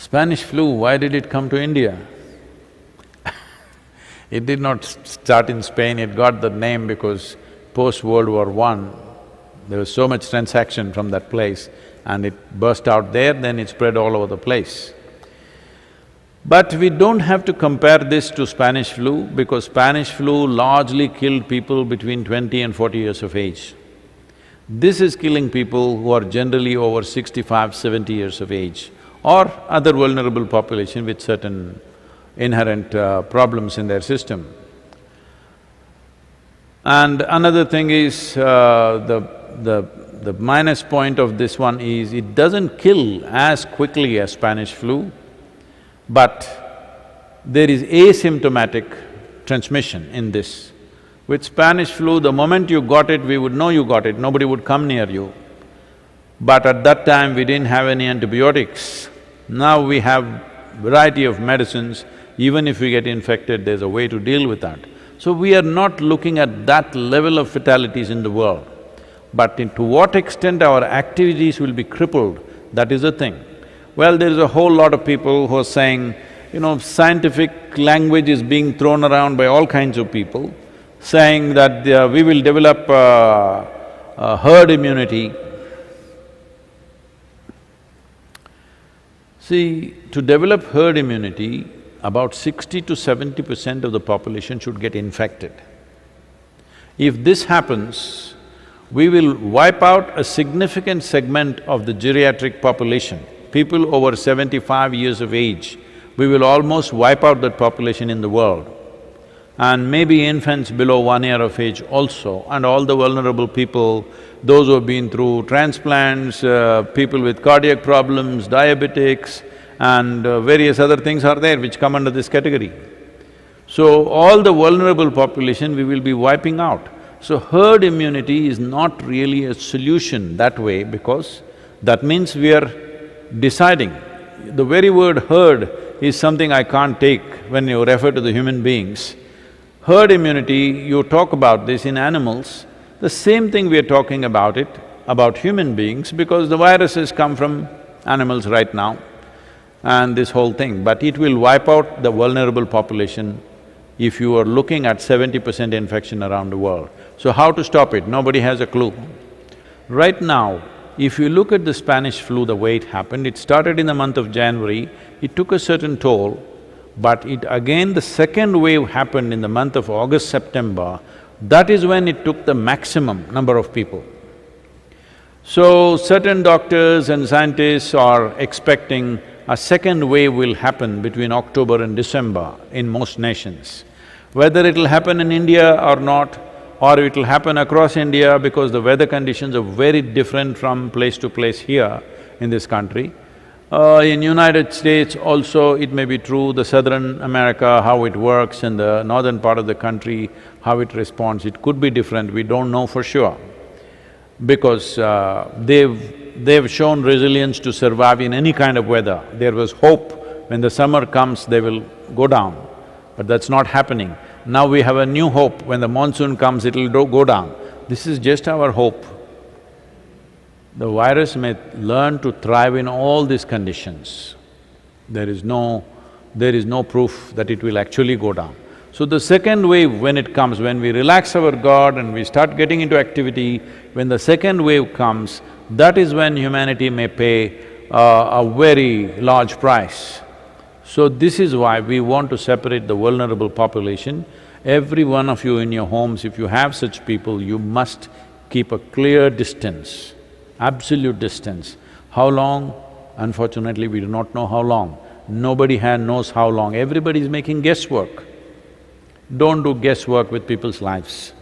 Spanish flu, why did it come to India? It did not start in Spain, it got the name because post-World War I, there was so much transaction from that place and it burst out there, then it spread all over the place. But we don't have to compare this to Spanish flu because Spanish flu largely killed people between 20 and 40 years of age. This is killing people who are generally over 65, 70 years of age or other vulnerable population with certain inherent problems in their system. And another thing is, the minus point of this one is, it doesn't kill as quickly as Spanish flu, but there is asymptomatic transmission in this. With Spanish flu, the moment you got it, we would know you got it, nobody would come near you. But at that time, we didn't have any antibiotics. Now we have variety of medicines, even if we get infected, there's a way to deal with that. So we are not looking at that level of fatalities in the world. But to what extent our activities will be crippled, that is the thing. Well, there is a whole lot of people who are saying, scientific language is being thrown around by all kinds of people, saying that we will develop herd immunity. See, to develop herd immunity, about 60 to 70% of the population should get infected. If this happens, we will wipe out a significant segment of the geriatric population. People over 75 years of age, we will almost wipe out that population in the world. And maybe infants below 1 year of age also, and all the vulnerable people, those who have been through transplants, people with cardiac problems, diabetics, and various other things are there which come under this category. So, all the vulnerable population we will be wiping out. So, herd immunity is not really a solution that way because that means we are deciding. The very word herd is something I can't take when you refer to the human beings. Herd immunity, you talk about this in animals, the same thing we are talking about it, about human beings, because the viruses come from animals right now and this whole thing, but it will wipe out the vulnerable population if you are looking at 70% infection around the world. So how to stop it? Nobody has a clue. Right now, if you look at the Spanish flu, the way it happened, it started in the month of January, it took a certain toll, but the second wave happened in the month of August, September. That is when it took the maximum number of people. So, certain doctors and scientists are expecting a second wave will happen between October and December in most nations. Whether it'll happen in India or not, or it'll happen across India because the weather conditions are very different from place to place here in this country. In United States also it may be true, the Southern America, how it works, and the northern part of the country, how it responds, it could be different, we don't know for sure. Because they've shown resilience to survive in any kind of weather. There was hope, when the summer comes they will go down, but that's not happening. Now we have a new hope, when the monsoon comes it'll go down. This is just our hope. The virus may learn to thrive in all these conditions. There is no proof that it will actually go down. So the second wave, when it comes, when we relax our guard and we start getting into activity, when the second wave comes, that is when humanity may pay a very large price. So this is why we want to separate the vulnerable population. Every one of you in your homes, if you have such people, you must keep a clear distance, absolute distance. How long? Unfortunately, we do not know how long. Nobody knows how long, everybody is making guesswork. Don't do guesswork with people's lives.